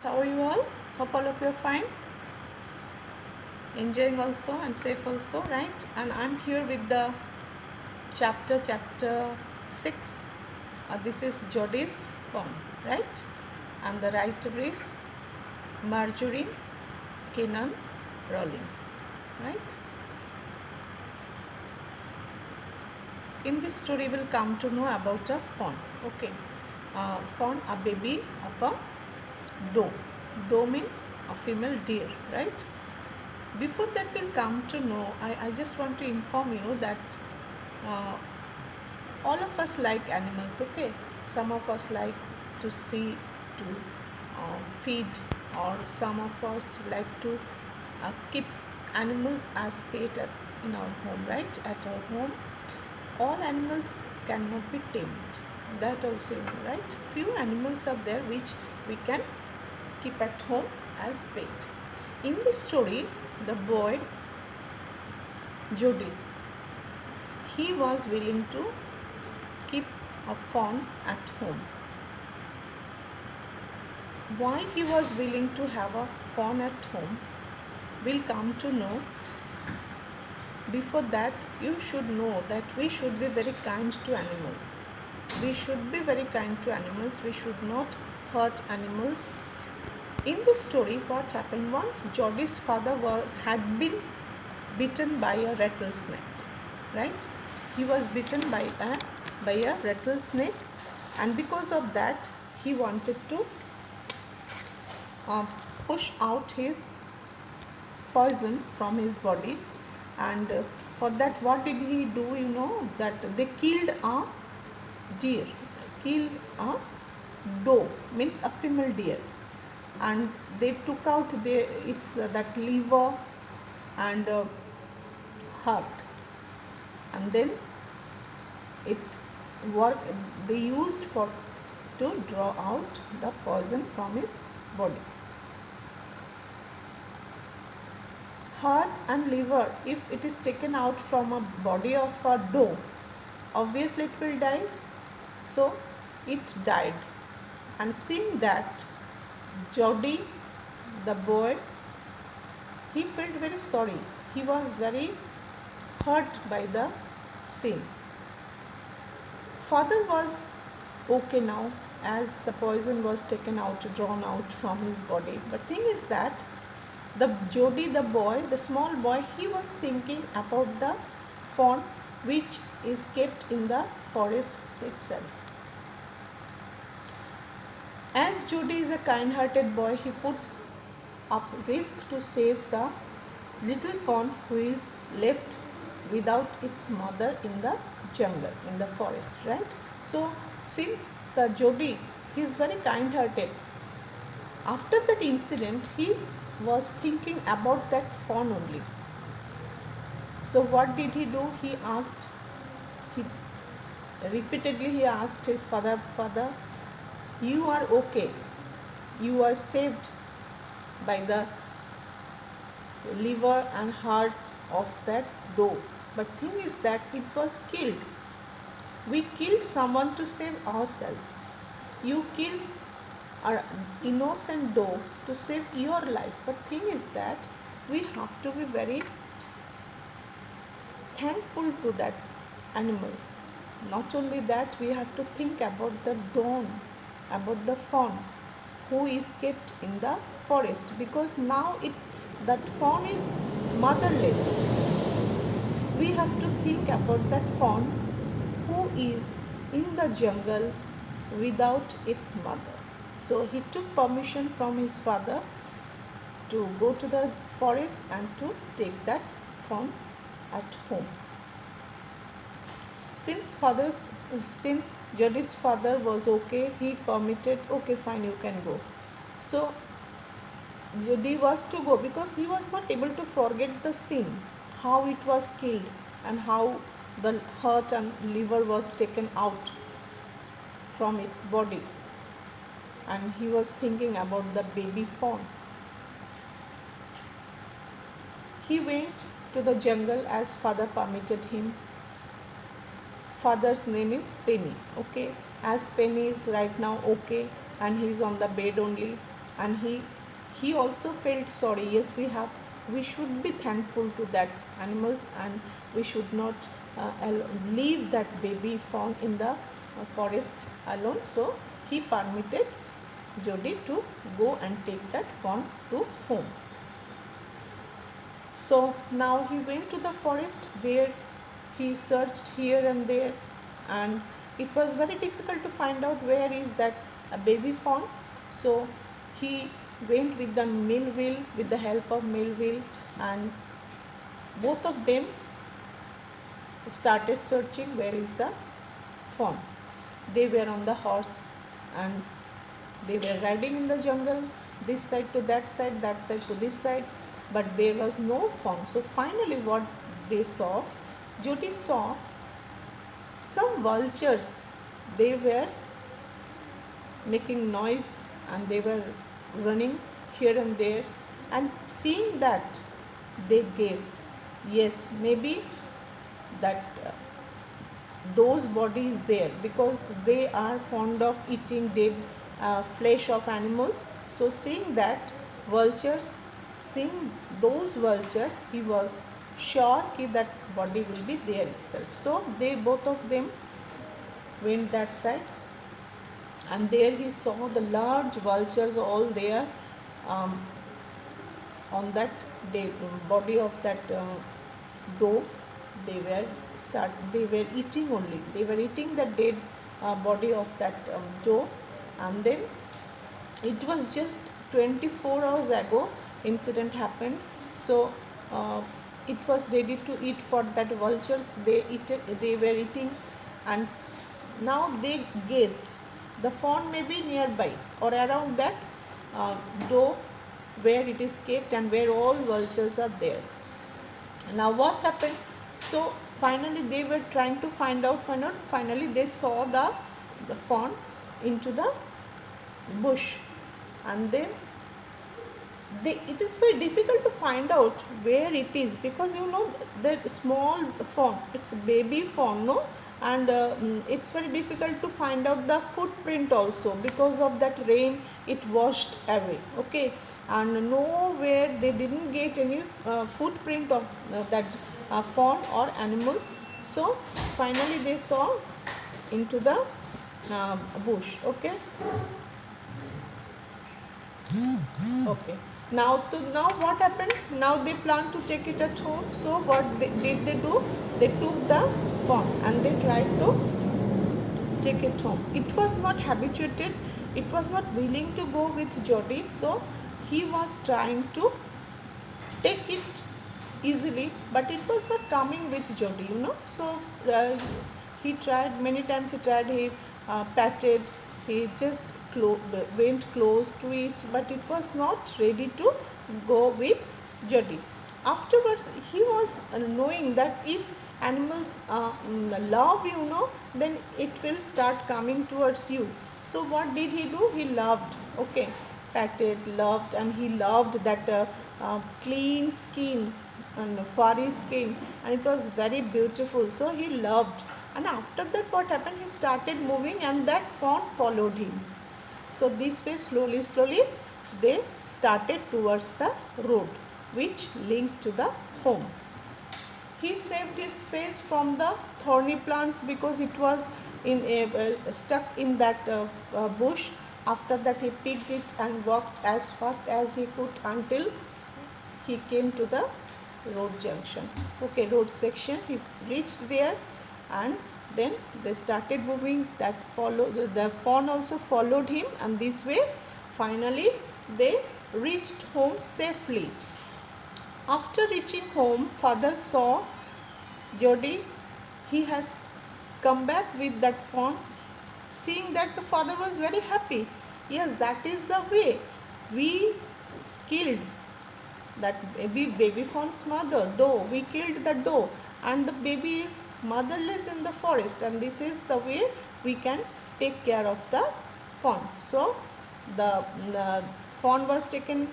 How are you all? Hope all of you are fine, enjoying also and safe also, right? And I'm here with the chapter 6. This is Jodie's poem, right? And the writer is Marjorie Kinnan Rawlings, right? In this story, we'll come to know about a fawn. Okay, fawn, a baby of a doe. Doe means a female deer, right? Before that we'll come to know, I just want to inform you that uh, all of us like animals, okay? Some of us like to see, to feed, or some of us like to keep animals as pet in our home, right? At our home, all animals cannot be tamed. That also you know, right? Few animals are there which we can keep at home as pet. In this story, the boy Jody, he was willing to keep a fawn at home. Why he was willing to have a fawn at home, we'll come to know. Before that, you should know that we should be very kind to animals. We should be very kind to animals. We should not hurt animals. In this story, what happened? Once Jody's father had been bitten by a rattlesnake, right? He was bitten by a rattlesnake, and because of that he wanted to push out his poison from his body. And for that, what did he do? You know that they killed a deer, killed a doe, means a female deer, and they took out that liver and heart, and then it worked. They used for to draw out the poison from his body. Heart and liver, if it is taken out from a body of a doe, obviously it will die. So it died. And seeing that, Jody, the boy, he felt very sorry. He was very hurt by the scene. Father was okay now, as the poison was taken out, drawn out from his body. But thing is that the Jody, the boy, the small boy, he was thinking about the fawn which is kept in the forest itself. As Jody is a kind-hearted boy, he puts up risk to save the little fawn who is left without its mother in the jungle, in the forest, right? So since the Jody, he is very kind-hearted, after that incident he was thinking about that fawn only. So what did he do? He repeatedly asked his father, Father, you are okay, you are saved by the liver and heart of that doe, but thing is that it was killed. We killed someone to save ourselves. You killed an innocent doe to save your life. But thing is that we have to be very thankful to that animal. Not only that, we have to think about the dawn, about the fawn who is kept in the forest, because now that fawn is motherless. We have to think about that fawn who is in the jungle without its mother. So he took permission from his father to go to the forest and to take that fawn at home. Since Jody's father was okay, he permitted, okay fine, you can go. So Jody was to go because he was not able to forget the scene, how it was killed and how the heart and liver was taken out from its body, and he was thinking about the baby fawn. He went to the jungle as father permitted him. Father's name is Penny, okay? As Penny is right now okay and he is on the bed only, and he also felt sorry. Yes, we should be thankful to that animals, and we should not leave that baby fawn in the forest alone. So he permitted Jody to go and take that fawn to home. So now he went to the forest, where he searched here and there, and it was very difficult to find out where is that baby fawn. So he went with the Millville, with the help of Millville, and both of them started searching where is the fawn. They were on the horse, and they were riding in the jungle, this side to that side to this side, but there was no fawn. So finally what they saw, Jody saw some vultures. They were making noise, and they were running here and there, and seeing that, they guessed, yes, maybe that those bodies there, because they are fond of eating dead flesh of animals. So seeing that vultures, seeing those vultures, he was sure that body will be there itself. So they both of them went that side, and there he saw the large vultures all there, um, on that body of that doe. They were eating only, they were eating the dead body of that doe. And then it was just 24 hours ago incident happened. So uh, it was ready to eat for that vultures. They were eating, and now they guessed the fawn may be nearby or around that doe where it is kept, and where all vultures are there. Now what happened? So finally they were trying to find out. Finally they saw the fawn into the bush, and then it is very difficult to find out where it is, because the small fawn, it's a baby fawn, no, and it's very difficult to find out the footprint also, because of that rain it washed away. Okay, and nowhere they didn't get any footprint of that fawn or animals. So finally they saw into the bush. Okay. Okay. Now what happened? Now they plan to take it at home. So what did they do? They took the fawn and they tried to take it home. It was not habituated. It was not willing to go with Jody. So he was trying to take it easily, but it was not coming with Jody. So he tried many times. He patted. He just went close to it, but it was not ready to go with Jody. Afterwards, he was knowing that if animals love then it will start coming towards you. So what did he do? He loved. Okay, patted, loved, and he loved that clean skin and furry skin, and it was very beautiful. So he loved, and after that what happened? He started moving, and that fawn followed him. So this way, slowly they started towards the road which linked to the home. He saved his face from the thorny plants, because it was stuck in that bush. After that he picked it and walked as fast as he could until he came to the road junction. Okay, road section. He reached there, and then they started moving. The fawn also followed him, and this way finally they reached home safely. After reaching home, father saw Jody. He has come back with that fawn. Seeing that, the father was very happy. Yes, that is the way we killed that baby fawn's mother, doe. We killed the doe, and the baby is motherless in the forest, and this is the way we can take care of the fawn. So the fawn was taken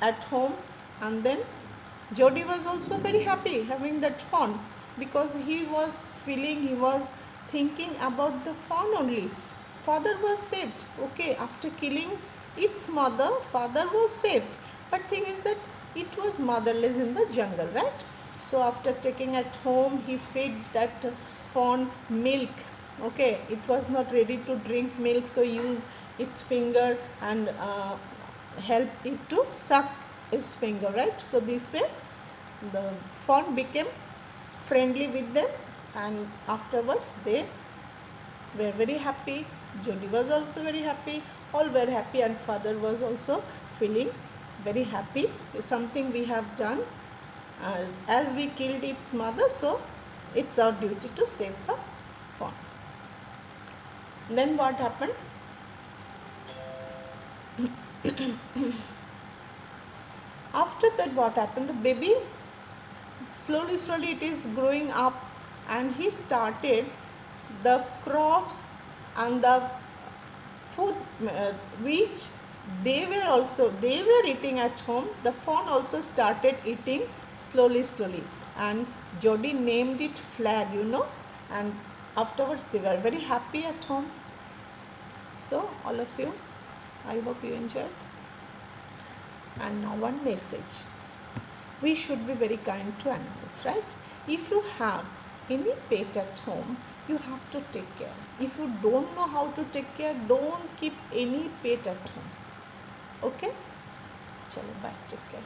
at home, and then Jody was also very happy having that fawn, because he was thinking about the fawn only. Father was saved. Okay, after killing its mother, father was saved. But thing is that it was motherless in the jungle, right? So after taking at home, he fed that fawn milk. Okay, it was not ready to drink milk, so use its finger and help it to suck its finger, right? So this way the fawn became friendly with them, and afterwards they were very happy. Jody was also very happy. All were happy, and father was also feeling very happy. It's something we have done as we killed its mother, so it's our duty to save the fawn. Then what happened? After that, what happened? The baby slowly it is growing up, and he started the crops and the food which they were eating at home. The fawn also started eating slowly, and Jody named it Flag, and afterwards they were very happy at home. So all of you, I hope you enjoyed. And now one message: we should be very kind to animals, right? If you have any pet at home, you have to take care. If you don't know how to take care, don't keep any pet at home. Okay? Chalo, bye. Take care.